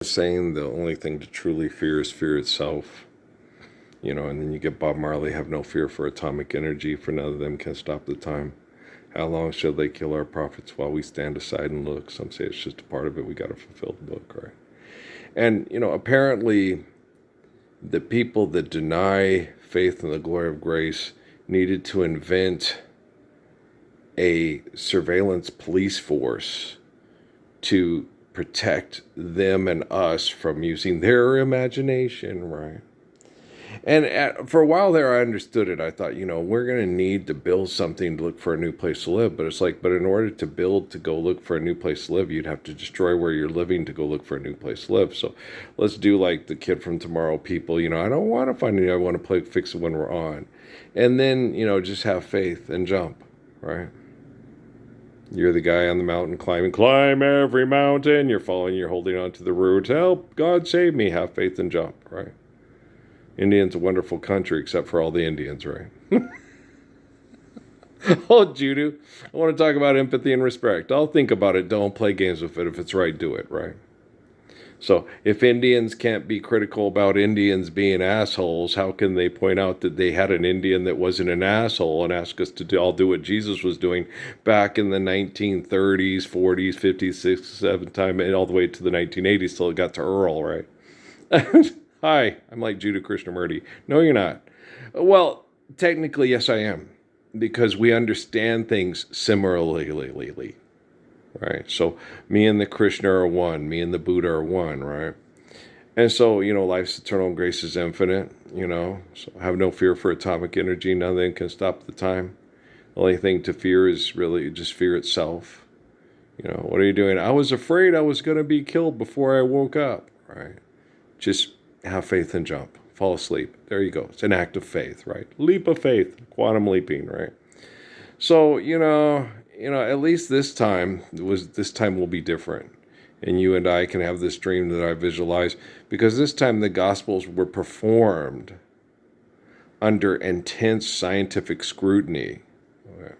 Saying the only thing to truly fear is fear itself. And then you get Bob Marley, have no fear for atomic energy, for none of them can stop the time. How long shall they kill our prophets while we stand aside and look? Some say it's just a part of it. We got to fulfill the book, right? And, apparently the people that deny faith in the glory of grace needed to invent a surveillance police force to protect them and us from using their imagination, right? And for a while there, I understood it. I thought, we're going to need to build something to look for a new place to live. But it's like, but in order to build to go look for a new place to live, you'd have to destroy where you're living to go look for a new place to live. So let's do like the Kid from Tomorrow people. I don't want to find it. I want to fix it when we're on. And then, just have faith and jump, right? You're the guy on the mountain climbing. Climb every mountain. You're falling. You're holding on to the root. Help, God save me. Have faith and jump, right? India's a wonderful country, except for all the Indians, right? Oh, Judo. I want to talk about empathy and respect. I'll think about it. Don't play games with it. If it's right, do it, right? So if Indians can't be critical about Indians being assholes, how can they point out that they had an Indian that wasn't an asshole and ask us to all do what Jesus was doing back in the 1930s, 40s, 50s, 60s, 7th time, and all the way to the 1980s till it got to Earl, right? Hi, I'm like Judah Krishnamurti. No, you're not. Well, technically, yes, I am. Because we understand things similarly. Right? So me and the Krishna are one. Me and the Buddha are one, right? And so, life's eternal, grace is infinite, So have no fear for atomic energy. Nothing can stop the time. The only thing to fear is really just fear itself. What are you doing? I was afraid I was going to be killed before I woke up, right? Just have faith and jump. Fall asleep. There you go. It's an act of faith, right? Leap of faith. Quantum leaping, right? So, at least this time will be different. And you and I can have this dream that I visualize, because this time the Gospels were performed under intense scientific scrutiny. Okay.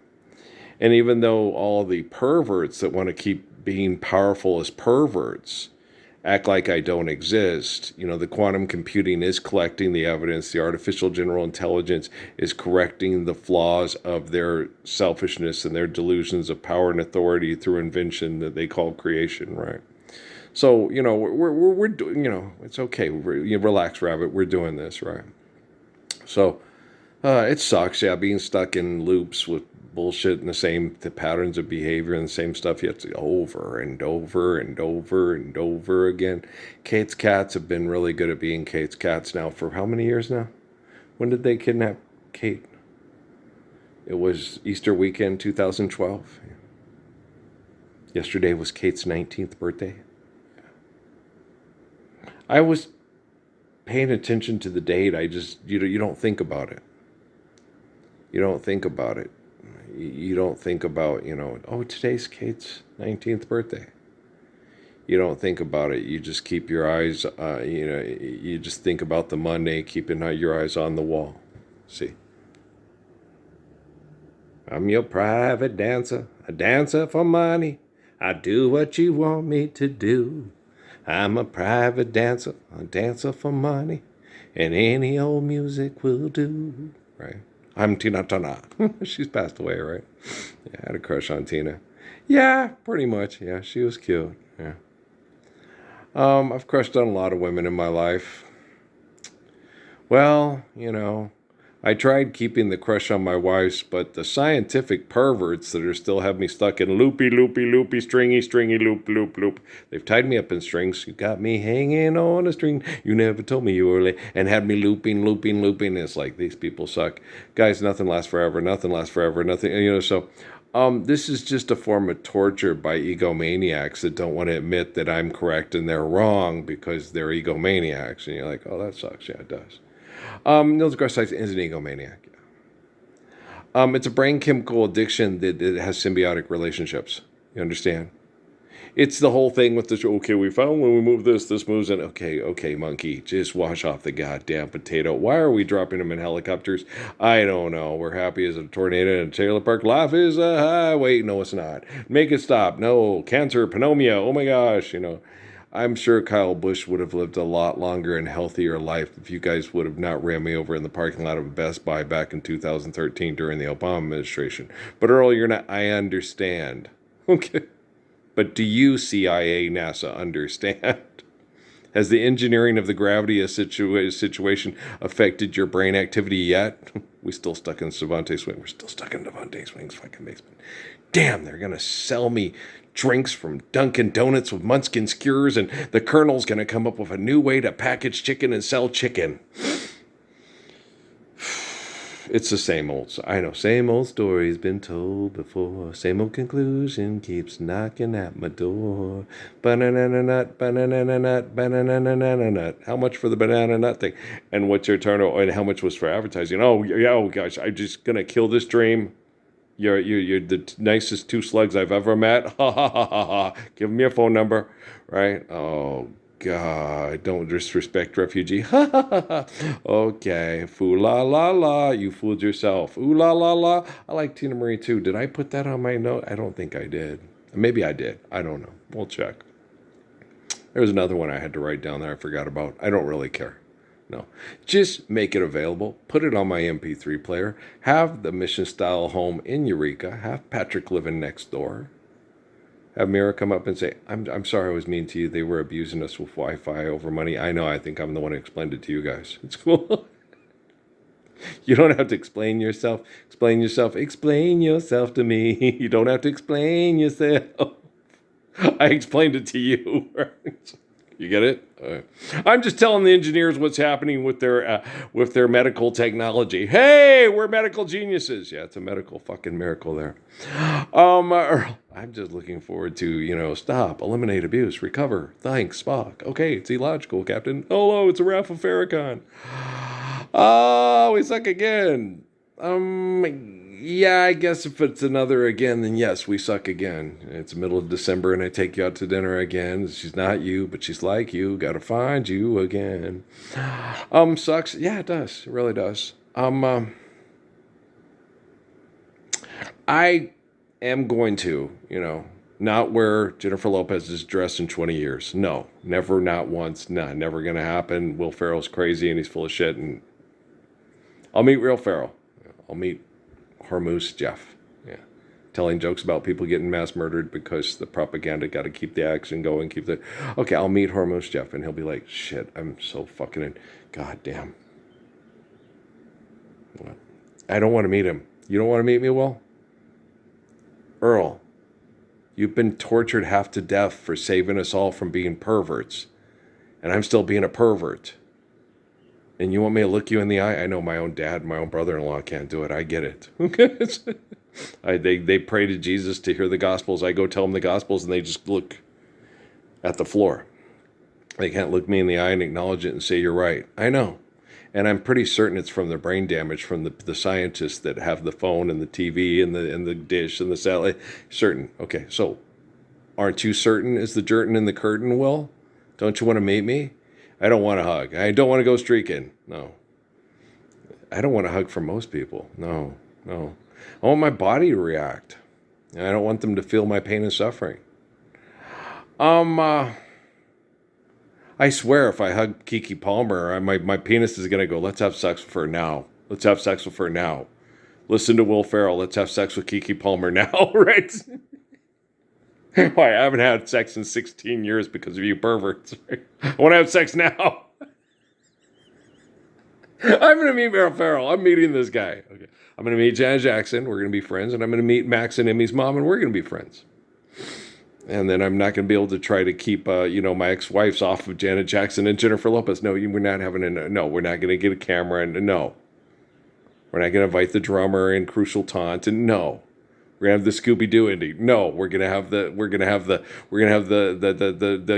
And even though all the perverts that want to keep being powerful as perverts act like I don't exist, the quantum computing is collecting the evidence. The artificial general intelligence is correcting the flaws of their selfishness and their delusions of power and authority through invention that they call creation, right? So, we're doing, it's okay. Relax, Rabbit. We're doing this, right? So, it sucks, yeah, being stuck in loops with bullshit and the patterns of behavior and the same stuff you have to over and over and over and over again. Kate's cats have been really good at being Kate's cats now for how many years now? When did they kidnap Kate? It was Easter weekend 2012. Yesterday was Kate's 19th birthday. I was paying attention to the date. I just, you don't think about it. You don't think about it. You don't think about, today's Kate's 19th birthday. You don't think about it. You just keep your eyes, you just think about the Monday, keeping your eyes on the wall. See? I'm your private dancer, a dancer for money. I do what you want me to do. I'm a private dancer, a dancer for money, and any old music will do, right? I'm Tina Turner. She's passed away, right? Yeah, I had a crush on Tina. Yeah, pretty much. Yeah, she was cute. Yeah. I've crushed on a lot of women in my life. Well, I tried keeping the crush on my wives, but the scientific perverts that are still have me stuck in loopy, stringy, loop. They've tied me up in strings. You got me hanging on a string. You never told me you were late, and had me looping. It's like, these people suck. Guys, nothing lasts forever. Nothing. So this is just a form of torture by egomaniacs that don't want to admit that I'm correct and they're wrong because they're egomaniacs. And you're like, oh, that sucks. Yeah, it does. Neil deGrasse Tyson is an egomaniac. It's a brain chemical addiction that has symbiotic relationships. You understand? It's the whole thing with this, okay, we found when we move this moves in. Okay, monkey, just wash off the goddamn potato. Why are we dropping them in helicopters? I don't know. We're happy as a tornado in a trailer park. Life is a highway. No, it's not. Make it stop. No, cancer, pneumonia. Oh my gosh, I'm sure Kyle Busch would have lived a lot longer and healthier life if you guys would have not ran me over in the parking lot of Best Buy back in 2013 during the Obama administration. But Earl, you're not. I understand. Okay. But do you, CIA, NASA, understand? Has the engineering of the gravity situation affected your brain activity yet? We still stuck in Devontae Swing. We're still stuck in Devontae Swing's fucking basement. Damn, they're going to sell me drinks from Dunkin' Donuts with Munchkin skewers, and the Colonel's going to come up with a new way to package chicken and sell chicken. It's the same old, I know, same old story's been told before. Same old conclusion keeps knocking at my door. Banana nut, banana nut, banana nut. How much for the banana nut thing? And what's your turnover? And how much was for advertising? Oh, yeah, oh gosh, I'm just gonna kill this dream. You're the nicest two slugs I've ever met. Ha ha ha ha ha. Give me your phone number, right? Oh God, don't disrespect refugee. Ha ha ha ha. Okay, foo la la la. You fooled yourself. Ooh la la la. I like Tina Marie too. Did I put that on my note? I don't think I did. Maybe I did. I don't know. We'll check. There was another one I had to write down there I forgot about. I don't really care. No, just make it available. Put it on my MP3 player. Have the mission style home in Eureka. Have Patrick living next door. Have Mira come up and say, I'm sorry I was mean to you. They were abusing us with Wi-Fi over money. I know, I think I'm the one who explained it to you guys. It's cool. You don't have to explain yourself. Explain yourself. Explain yourself to me. You don't have to explain yourself. I explained it to you. You get it? I'm just telling the engineers what's happening with their medical technology. Hey, we're medical geniuses. Yeah, it's a medical fucking miracle there. I'm just looking forward to, stop, eliminate abuse, recover. Thanks, Spock. Okay, it's illogical, Captain. Oh, no, it's a Ralph of Farrakhan. Oh, we suck again. Yeah, I guess if it's another again, then yes, we suck again. It's the middle of December and I take you out to dinner again. She's not you, but she's like you. Gotta find you again. Sucks. Yeah, it does. It really does. I am going to, not wear Jennifer Lopez's dress in 20 years. No, never, not once. Nah, never gonna happen. Will Ferrell's crazy and he's full of shit, and I'll meet real Ferrell. I'll meet Hormuz Jeff, yeah, telling jokes about people getting mass murdered because the propaganda got to keep the action going, okay, I'll meet Hormuz Jeff, and he'll be like, shit, I'm so fucking in, god damn. What? I don't want to meet him. You don't want to meet me, Will? Earl, you've been tortured half to death for saving us all from being perverts, and I'm still being a pervert. And you want me to look you in the eye? I know my own dad, my own brother-in-law can't do it. I get it. Okay. They pray to Jesus to hear the Gospels. I go tell them the Gospels, and they just look at the floor. They can't look me in the eye and acknowledge it and say, you're right. I know. And I'm pretty certain it's from the brain damage from the scientists that have the phone and the TV and the dish and the satellite. Certain. Okay, so aren't you certain is the jertin in the curtain, Will? Don't you want to meet me? I don't want to hug. I don't want to go streaking. No. I don't want to hug from most people. No. I want my body to react. And I don't want them to feel my pain and suffering. I swear if I hug Kiki Palmer, my penis is going to go, let's have sex with her now. Let's have sex with her now. Listen to Will Ferrell. Let's have sex with Kiki Palmer now, right? Why, I haven't had sex in 16 years because of you perverts. I want to have sex now. I'm going to meet Meryl Farrell. I'm meeting this guy. Okay. I'm going to meet Janet Jackson. We're going to be friends. And I'm going to meet Max and Emmy's mom, and we're going to be friends. And then I'm not going to be able to try to keep, my ex-wives off of Janet Jackson and Jennifer Lopez. No, we're not having no, we're not going to get a camera. And no. We're not going to invite the drummer and Crucial Taunt. And no. We're gonna have the Scooby-Doo ending. No, we're gonna have the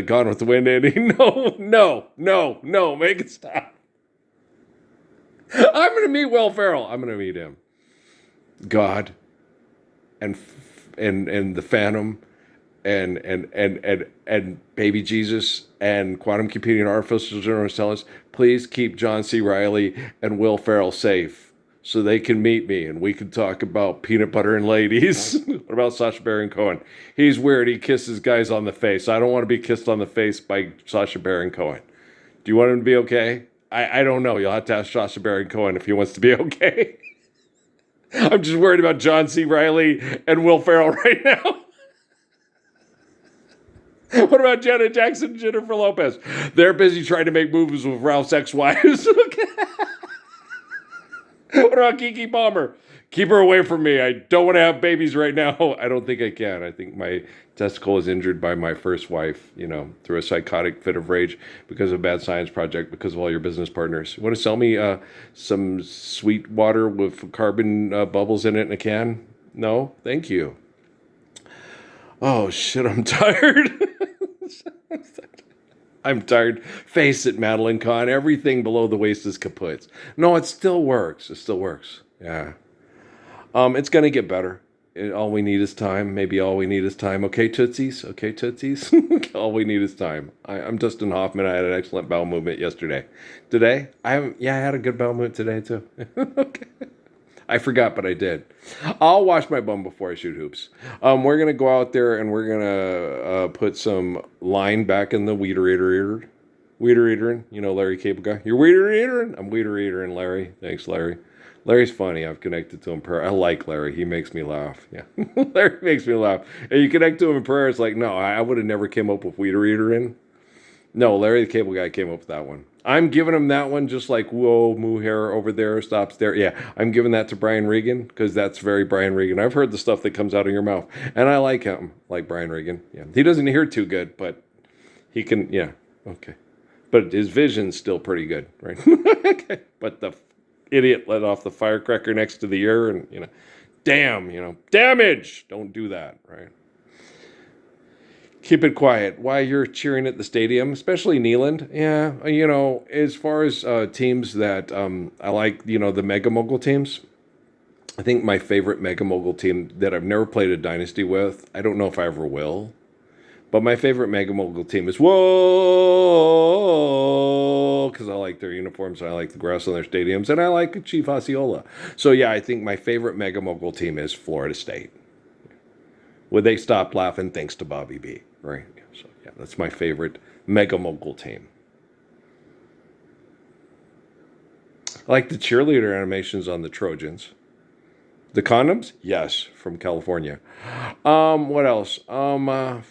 Gone with the Wind ending. No, make it stop. I'm gonna meet Will Ferrell. I'm gonna meet him. God, and the Phantom, and Baby Jesus, and quantum computing and artificial intelligence. Please keep John C. Reilly and Will Ferrell safe. so they can meet me and we can talk about peanut butter and ladies. What about Sacha Baron Cohen? He's weird. He kisses guys on the face. I don't want to be kissed on the face by Sacha Baron Cohen. Do you want him to be okay? I don't know. You'll have to ask Sacha Baron Cohen if he wants to be okay. I'm just worried about John C. Reilly and Will Ferrell right now. What about Janet Jackson and Jennifer Lopez? They're busy trying to make movies with Ralph's ex-wives. What about Kiki Palmer? Keep her away from me. I don't want to have babies right now. I don't think I can. I think my testicle was injured by my first wife, through a psychotic fit of rage because of a bad science project, because of all your business partners. You want to sell me some sweet water with carbon bubbles in it in a can? No? Thank you. Oh, shit, I'm tired. I'm tired. Face it, Madeline Kahn. Everything below the waist is kaput. No, it still works. It still works. Yeah. It's going to get better. All we need is time. Maybe all we need is time. Okay, Tootsies? Okay, Tootsies? All we need is time. I'm Dustin Hoffman. I had an excellent bowel movement yesterday. Today? I had a good bowel movement today, too. Okay. I forgot, but I did. I'll wash my bum before I shoot hoops. We're going to go out there and we're going to put some line back in the weeder eater. Weeder eater, Larry Cable Guy. You're weeder eater? I'm weeder eater and Larry. Thanks, Larry. Larry's funny. I've connected to him in prayer. I like Larry. He makes me laugh. Yeah. Larry makes me laugh. And you connect to him in prayer, it's like, no, I would have never came up with weeder eater in. No, Larry the Cable Guy came up with that one. I'm giving him that one just like, whoa, moo hair over there, stops there. Yeah, I'm giving that to Brian Regan because that's very Brian Regan. I've heard the stuff that comes out of your mouth. And I like him, like Brian Regan. Yeah, he doesn't hear too good, but he can, yeah, okay. But his vision's still pretty good, right? Okay. But the idiot let off the firecracker next to the ear and, damage. Don't do that, right? Keep it quiet. Why you're cheering at the stadium, especially Neyland. Yeah, as far as teams that I like, the Mega Mogul teams, I think my favorite Mega Mogul team that I've never played a dynasty with, I don't know if I ever will, but my favorite Mega Mogul team is Whoa, because I like their uniforms, and I like the grass on their stadiums, and I like Chief Osceola. So yeah, I think my favorite Mega Mogul team is Florida State. Would they stop laughing thanks to Bobby B, right? So yeah, that's my favorite Mega Mogul team. I like the cheerleader animations on the Trojans. The condoms? Yes, from California. What else? I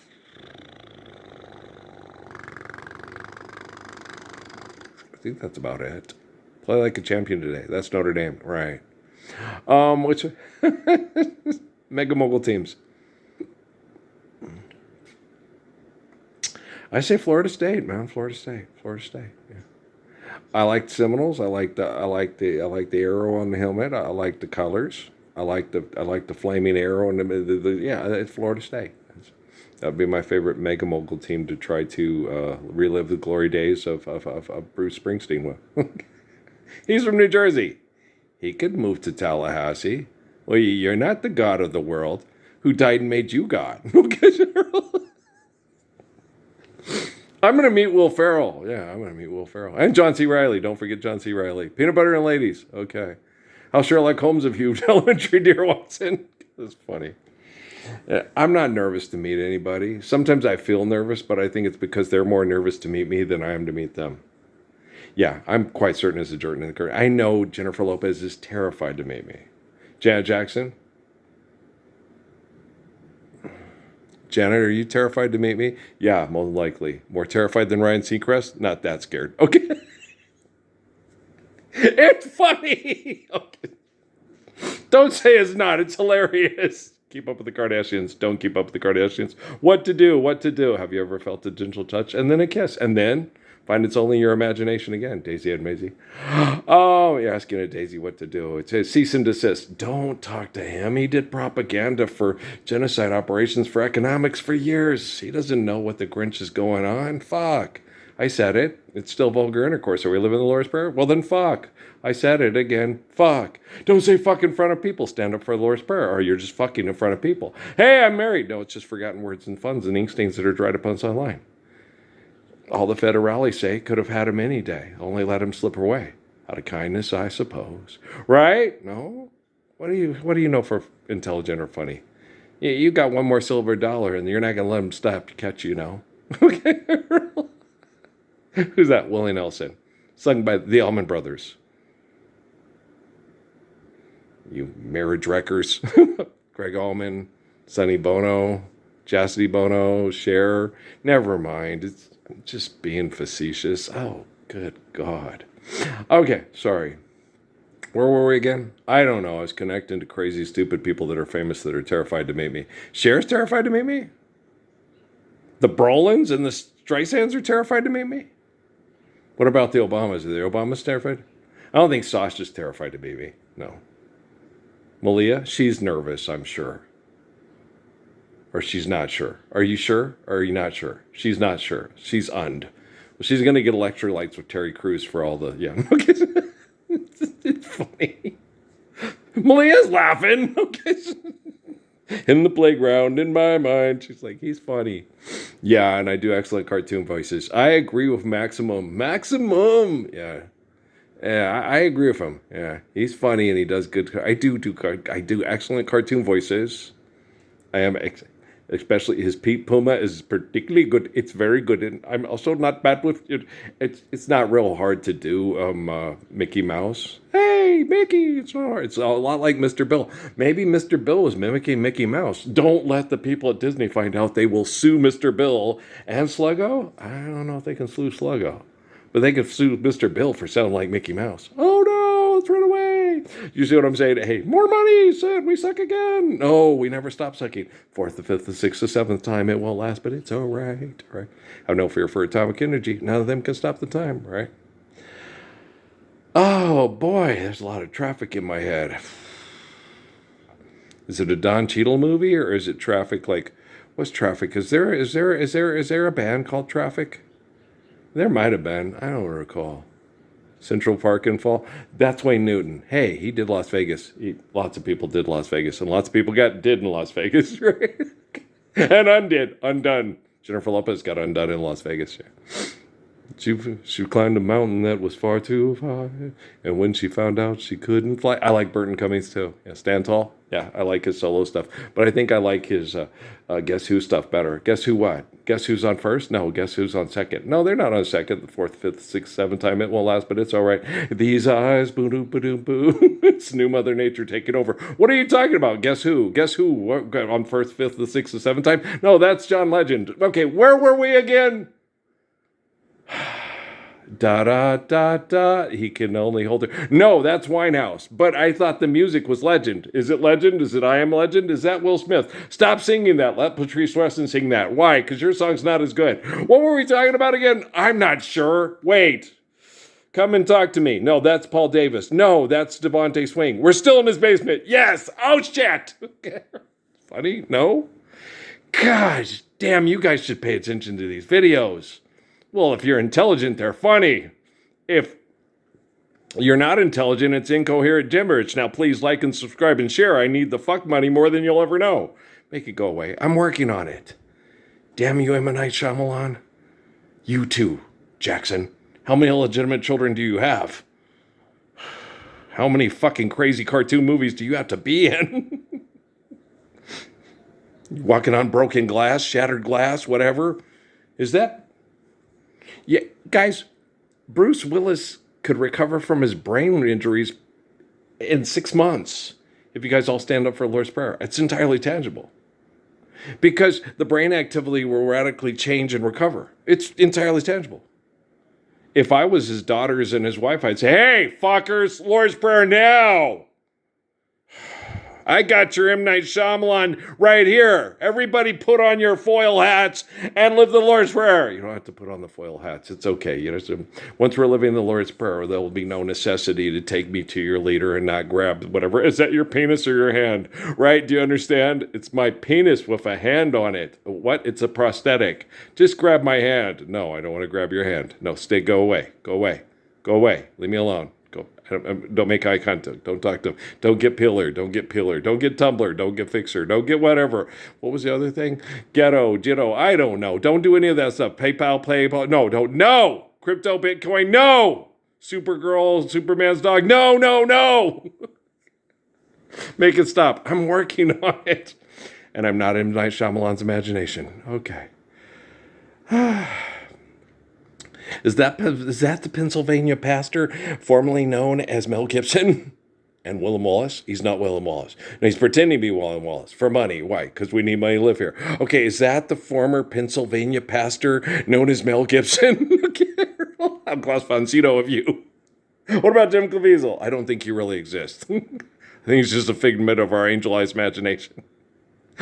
think that's about it. Play like a champion today. That's Notre Dame, right? Which Mega Mogul teams? I say Florida State, man. Florida State. Yeah. I like the Seminoles. I like the arrow on the helmet. I like the colors. I like the flaming arrow and yeah. It's Florida State. That'd be my favorite Mega Mogul team to try to relive the glory days of Bruce Springsteen with. He's from New Jersey. He could move to Tallahassee. Well, you're not the god of the world. Who died and made you god? I'm going to meet Will Ferrell. Yeah, I'm going to meet Will Ferrell. And John C. Reilly. Don't forget John C. Reilly. Peanut butter and ladies. Okay. How Sherlock Holmes of you, elementary dear Watson. That's funny. I'm not nervous to meet anybody. Sometimes I feel nervous, but I think it's because they're more nervous to meet me than I am to meet them. Yeah, I'm quite certain it's a Jordan in the curtain. I know Jennifer Lopez is terrified to meet me. Janet Jackson? Janet, are you terrified to meet me? Yeah, most likely. More terrified than Ryan Seacrest? Not that scared. Okay. It's funny. Okay. Don't say it's not. It's hilarious. Keep up with the Kardashians. Don't keep up with the Kardashians. What to do? Have you ever felt a gentle touch? And then a kiss. And then find it's only your imagination again. Daisy and Maisie. Oh, you're asking a Daisy what to do. It says cease and desist. Don't talk to him. He did propaganda for genocide operations for economics for years. He doesn't know what the Grinch is going on. Fuck. I said it. It's still vulgar intercourse. Are we living the Lord's Prayer? Well, then fuck. I said it again. Fuck. Don't say fuck in front of people. Stand up for the Lord's Prayer, or you're just fucking in front of people. Hey, I'm married. No, it's just forgotten words and funds and ink stains that are dried upon sunlight. All the federales say could have had him any day. Only let him slip away. Out of kindness, I suppose. Right? No? What do you know for intelligent or funny? You got one more silver dollar and you're not going to let them stop to catch you now. Okay. Who's that? Willie Nelson. Sung by the Allman Brothers. You marriage wreckers. Greg Allman, Sonny Bono, Chastity Bono, Cher. Never mind. It's just being facetious. Oh, good God. Okay, sorry. Where were we again? I don't know. I was connecting to crazy, stupid people that are famous that are terrified to meet me. Cher's terrified to meet me? The Brolins and the Streisands are terrified to meet me? What about the Obamas? Are the Obamas terrified? I don't think Sasha's terrified to meet me. No. Malia? She's nervous, I'm sure. Or she's not sure. Are you sure? Or are you not sure? She's not sure. She's und. Well, she's going to get electrolytes with Terry Crews for all the... Yeah. Okay. It's funny. Malia's laughing. Okay. In the playground, in my mind. She's like, he's funny. Yeah, and I do excellent cartoon voices. I agree with Maximum. Maximum! Yeah. Yeah, I agree with him. Yeah, he's funny and he does good. I do excellent cartoon voices. I am, especially his Pete Puma is particularly good. It's very good, and I'm also not bad with it. It's not real hard to do. Mickey Mouse. Hey, Mickey! It's not hard. It's a lot like Mr. Bill. Maybe Mr. Bill was mimicking Mickey Mouse. Don't let the people at Disney find out. They will sue Mr. Bill and Sluggo. I don't know if they can sue Sluggo. But they could sue Mr. Bill for sounding like Mickey Mouse. Oh no, let's run away. You see what I'm saying? Hey, more money, Sid, we suck again. No, we never stop sucking. Fourth, the fifth, the sixth, the seventh time, it won't last, but it's all right. Right? Have no fear for atomic energy. None of them can stop the time, right? Oh boy, there's a lot of traffic in my head. Is it a Don Cheadle movie or is it Traffic? Like, what's Traffic? Is there a band called Traffic? There might have been. I don't recall. Central Park in Fall. That's Wayne Newton. Hey, he did Las Vegas. Lots of people did Las Vegas, and lots of people did in Las Vegas, right? And undone. Jennifer Lopez got undone in Las Vegas. Yeah. She climbed a mountain that was far too high, and when she found out she couldn't fly, I like Burton Cummings too. Yeah, Stand Tall. Yeah, I like his solo stuff, but I think I like his Guess Who stuff better. Guess Who what? Guess Who's on first? No, Guess Who's on second? No, they're not on second. The fourth, fifth, sixth, seventh time it won't last, but it's all right. These eyes, boo doo ba doo boo. It's new Mother Nature taking over. What are you talking about? Guess Who? Guess Who? What, on first, fifth, the sixth, the seventh time? No, that's John Legend. Okay, where were we again? Da da da da. He can only hold her. No, that's Winehouse. But I thought the music was Legend. Is it Legend? Is it I Am Legend? Is that Will Smith? Stop singing that. Let Patrice Weston sing that. Why? Because your song's not as good. What were we talking about again? I'm not sure. Wait. Come and talk to me. No, that's Paul Davis. No, that's Devontae Swing. We're still in his basement. Yes. Oh shit. Funny? No. Gosh, damn! You guys should pay attention to these videos. Well, if you're intelligent, they're funny. If you're not intelligent, it's incoherent gibberish. Now, please like and subscribe and share. I need the fuck money more than you'll ever know. Make it go away. I'm working on it. Damn you, M. Night Shyamalan. You too, Jackson. How many illegitimate children do you have? How many fucking crazy cartoon movies do you have to be in? Walking on broken glass, shattered glass, whatever. Is that... Yeah, guys, Bruce Willis could recover from his brain injuries in 6 months. If you guys all stand up for the Lord's Prayer, it's entirely tangible. Because the brain activity will radically change and recover. It's entirely tangible. If I was his daughters and his wife, I'd say, hey, fuckers, Lord's Prayer now. I got your M. Night Shyamalan right here. Everybody put on your foil hats and live the Lord's Prayer. You don't have to put on the foil hats. It's okay. You know, so once we're living the Lord's Prayer, there will be no necessity to take me to your leader and not grab whatever. Is that your penis or your hand? Right? Do you understand? It's my penis with a hand on it. What? It's a prosthetic. Just grab my hand. No, I don't want to grab your hand. No, go away. Go away. Go away. Leave me alone. Go. Don't make eye contact. Don't talk to him. Don't get pillar. Don't get pillar. Don't get Tumblr. Don't get Fixer. Don't get whatever. What was the other thing? Ghetto, Jitto. I don't know. Don't do any of that stuff. PayPal. No, don't. No. Crypto, Bitcoin. No. Supergirl, Superman's dog. No, no, no. Make it stop. I'm working on it. And I'm not in Night Shyamalan's imagination. Okay. Is that the Pennsylvania pastor formerly known as Mel Gibson and Willem Wallace? He's not Willem Wallace. No, he's pretending to be Willem Wallace for money. Why? Because we need money to live here. Okay, is that the former Pennsylvania pastor known as Mel Gibson? I'm Klaus Foncino of you. What about Jim Caviezel? I don't think he really exists. I think he's just a figment of our angelized imagination.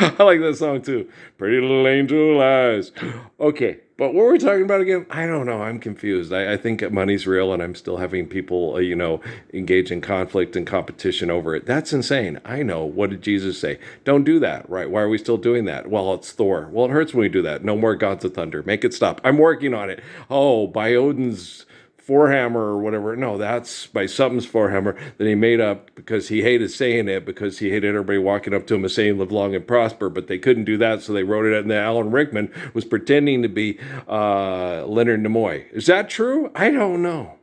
I like that song too. Pretty little angel eyes. Okay, but what were we talking about again? I don't know. I'm confused. I think money's real, and I'm still having people, engage in conflict and competition over it. That's insane. I know. What did Jesus say? Don't do that, right? Why are we still doing that? Well, it's Thor. Well, it hurts when we do that. No more gods of thunder. Make it stop. I'm working on it. Oh, by Odin's forehammer or whatever. No, that's by something's forehammer that he made up because he hated saying it, because he hated everybody walking up to him and saying live long and prosper, but they couldn't do that, so they wrote it, and then Alan Rickman was pretending to be Leonard Nimoy. Is that true? I don't know.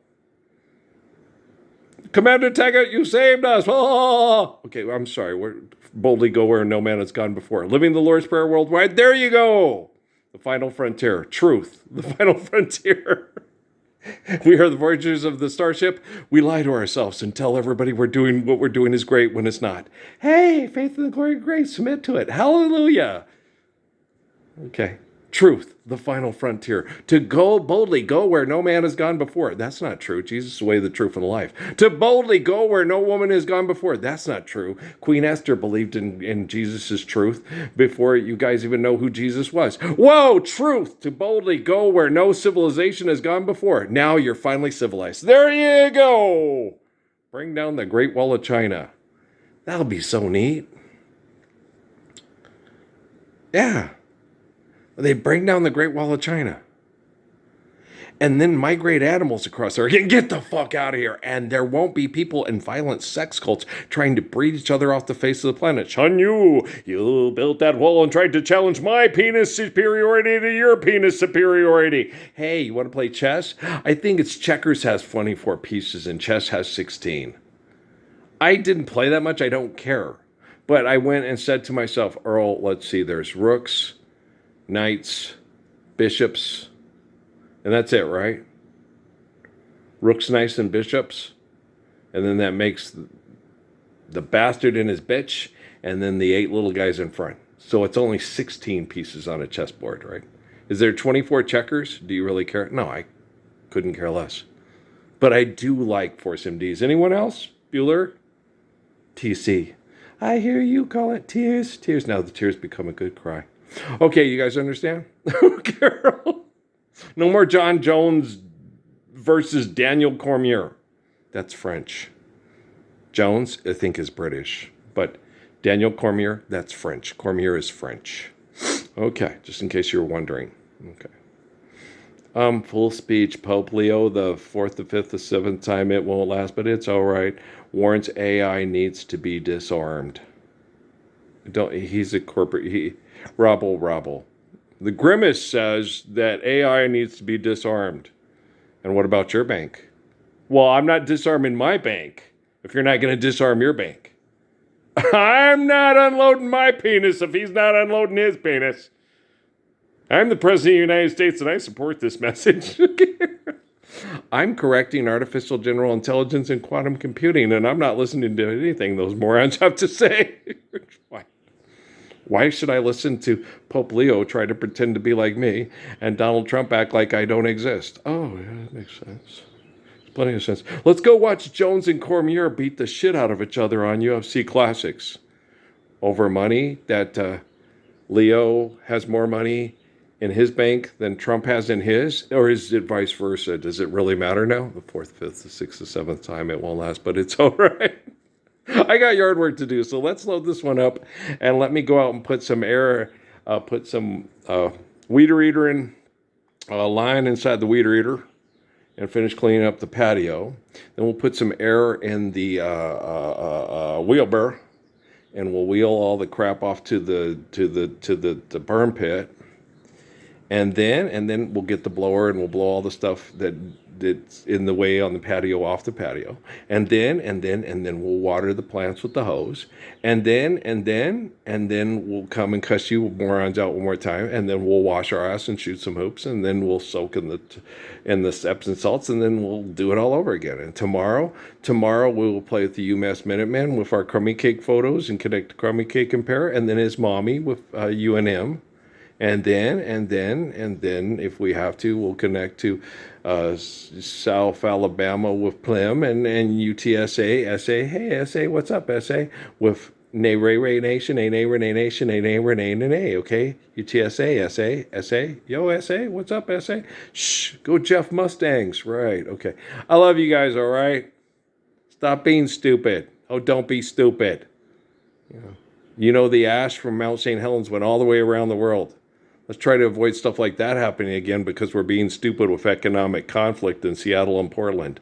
Commander Taggart, you saved us. Oh! Okay, I'm sorry. We're boldly go where no man has gone before. Living the Lord's Prayer worldwide. There you go. The final frontier. Truth. The final frontier. We are the voyagers of the starship. We lie to ourselves and tell everybody we're doing what we're doing is great when it's not. Hey, faith in the glory of grace, submit to it. Hallelujah. Okay. Truth, the final frontier. To go boldly, go where no man has gone before. That's not true. Jesus is the way, the truth, and the life. To boldly go where no woman has gone before. That's not true. Queen Esther believed in Jesus' truth before you guys even know who Jesus was. Whoa, truth. To boldly go where no civilization has gone before. Now you're finally civilized. There you go. Bring down the Great Wall of China. That'll be so neat. Yeah. They bring down the Great Wall of China. And then migrate animals across there. Get the fuck out of here. And there won't be people in violent sex cults trying to breed each other off the face of the planet. Shun you built that wall and tried to challenge my penis superiority to your penis superiority. Hey, you want to play chess? I think it's checkers has 24 pieces and chess has 16. I didn't play that much. I don't care. But I went and said to myself, Earl, let's see, there's rooks, knights, bishops, and that's it, right? Rooks, knights, and bishops. And then that makes the bastard and his bitch, and then the 8 little guys in front. So it's only 16 pieces on a chessboard, right? Is there 24 checkers? Do you really care? No, I couldn't care less. But I do like Force MDs. Anyone else? Bueller? TC. I hear you call it tears. Tears. Now the tears become a good cry. Okay, you guys understand? Carol. No more John Jones versus Daniel Cormier. That's French. Jones, I think, is British. But Daniel Cormier, that's French. Cormier is French. Okay, just in case you were wondering. Okay. Full speech. Pope Leo the 4th, the 5th, the 7th time. It won't last, but it's all right. Warrants AI needs to be disarmed. He's a corporate... Robble. The Grimace says that AI needs to be disarmed. And what about your bank? Well, I'm not disarming my bank if you're not going to disarm your bank. I'm not unloading my penis if he's not unloading his penis. I'm the President of the United States and I support this message. I'm correcting artificial general intelligence and quantum computing, and I'm not listening to anything those morons have to say. Why should I listen to Pope Leo try to pretend to be like me and Donald Trump act like I don't exist? Oh, yeah, that makes sense. Plenty of sense. Let's go watch Jones and Cormier beat the shit out of each other on UFC Classics. Over money that Leo has more money in his bank than Trump has in his? Or is it vice versa? Does it really matter now? The 4th, 5th, the 6th, the 7th time it won't last, but it's all right. I got yard work to do, so let's load this one up and let me go out and put some air, put some weeder eater in, line inside the weeder eater and finish cleaning up the patio. Then we'll put some air in the wheelbarrow and we'll wheel all the crap off to the burn pit. And then we'll get the blower and we'll blow all the stuff that it's in the way on the patio, off the patio, and then we'll water the plants with the hose, and then we'll come and cuss you morons out one more time, and then we'll wash our ass and shoot some hoops, and then we'll soak in the Epsom salts, and then we'll do it all over again. And tomorrow we will play with the UMass Minutemen with our crummy cake photos and connect to crummy cake and pear, and then his mommy with UNM. And then, if we have to, we'll connect to South Alabama with Plym and UTSA, SA. Hey, SA, what's up, SA? With Nay Ray Ray Nation, A Nay Renee Nation, A Nay Renee Nene, okay? UTSA, SA, yo, SA, what's up, SA? Shh, go Jeff Mustangs, right, okay. I love you guys, all right? Stop being stupid. Oh, don't be stupid. You know, the ash from Mount St. Helens went all the way around the world. Let's try to avoid stuff like that happening again because we're being stupid with economic conflict in Seattle and Portland.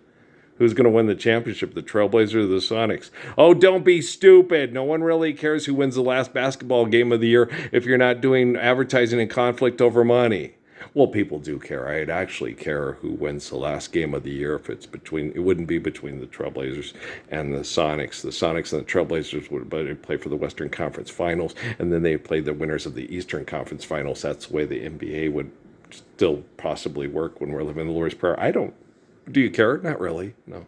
Who's going to win the championship, the Trailblazers or the Sonics? Oh, don't be stupid. No one really cares who wins the last basketball game of the year if you're not doing advertising and conflict over money. Well, people do care. I'd actually care who wins the last game of the year if it's between, it wouldn't be between the Trailblazers and the Sonics. The Sonics and the Trailblazers would play for the Western Conference Finals, and then they play the winners of the Eastern Conference Finals. That's the way the NBA would still possibly work when we're living the Lord's Prayer. Do you care? Not really, no.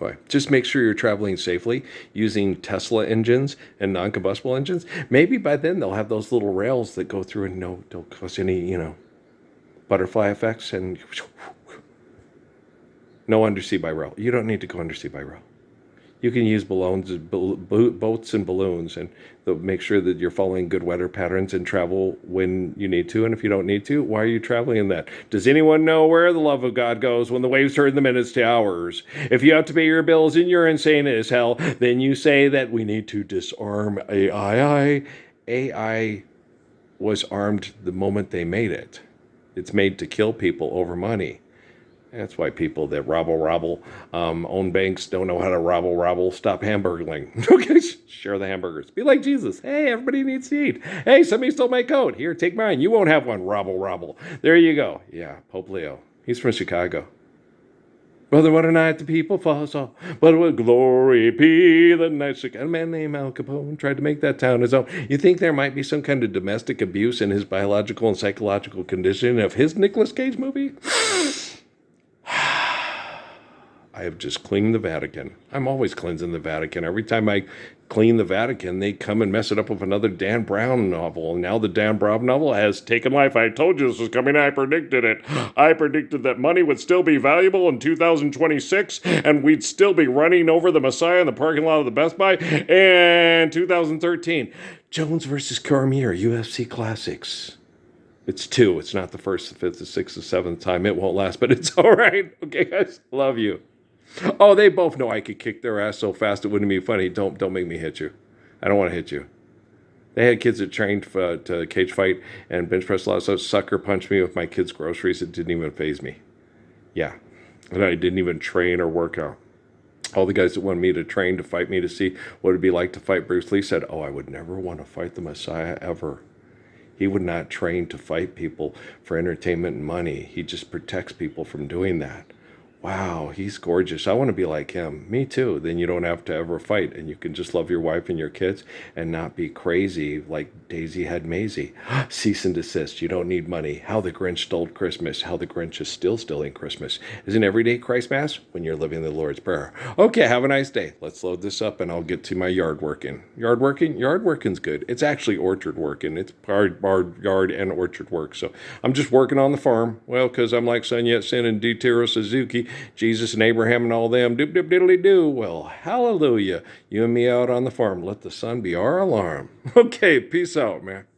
Why? Just make sure you're traveling safely using Tesla engines and non-combustible engines. Maybe by then they'll have those little rails that go through and don't cause any, butterfly effects and no undersea by rail. You don't need to go undersea by rail. You can use boats and balloons, and they'll make sure that you're following good weather patterns and travel when you need to. And if you don't need to, why are you traveling in that? Does anyone know where the love of God goes when the waves turn the minutes to hours? If you have to pay your bills and you're insane as hell, then you say that we need to disarm AI. AI was armed the moment they made it. It's made to kill people over money. That's why people that robble, own banks don't know how to robble, stop hamburgling. Okay, share the hamburgers. Be like Jesus. Hey, everybody needs to eat. Hey, somebody stole my coat. Here, take mine. You won't have one. Robble. There you go. Yeah, Pope Leo. He's from Chicago. Brother, what a night the people fall so. But with glory be the night. A man named Al Capone tried to make that town his own. You think there might be some kind of domestic abuse in his biological and psychological condition of his Nicolas Cage movie? I have just cleaned the Vatican. I'm always cleansing the Vatican. Every time I clean the Vatican, they come and mess it up with another Dan Brown novel. And now the Dan Brown novel has taken life. I told you this was coming. I predicted it. I predicted that money would still be valuable in 2026, and we'd still be running over the Messiah in the parking lot of the Best Buy in 2013. Jones versus Cormier, UFC Classics. It's 2. It's not the 1st, the 5th, the 6th, the 7th time. It won't last, but it's all right. Okay, guys? Love you. Oh, they both know I could kick their ass so fast it wouldn't be funny. Don't make me hit you. I don't want to hit you. They had kids that trained to cage fight and bench press a lot. So sucker punched me with my kids' groceries. It didn't even faze me. Yeah. And I didn't even train or work out. All the guys that wanted me to train to fight me to see what it'd be like to fight Bruce Lee said, I would never want to fight the Messiah ever. He would not train to fight people for entertainment and money. He just protects people from doing that. Wow, he's gorgeous. I want to be like him. Me too. Then you don't have to ever fight, and you can just love your wife and your kids and not be crazy like Daisy had Maisie. Cease and desist. You don't need money. How the Grinch stole Christmas. How the Grinch is still stealing Christmas. Is an everyday Christ Mass when you're living the Lord's Prayer. Okay, have a nice day. Let's load this up, and I'll get to my yard working. Yard working? Yard working's good. It's actually orchard working. It's yard and orchard work. So I'm just working on the farm. Well, because I'm like Sun Yat-sen and D-Taro Suzuki, Jesus and Abraham and all them, doop doop diddly doo. Well, hallelujah. You and me out on the farm. Let the sun be our alarm. Okay, peace out, man.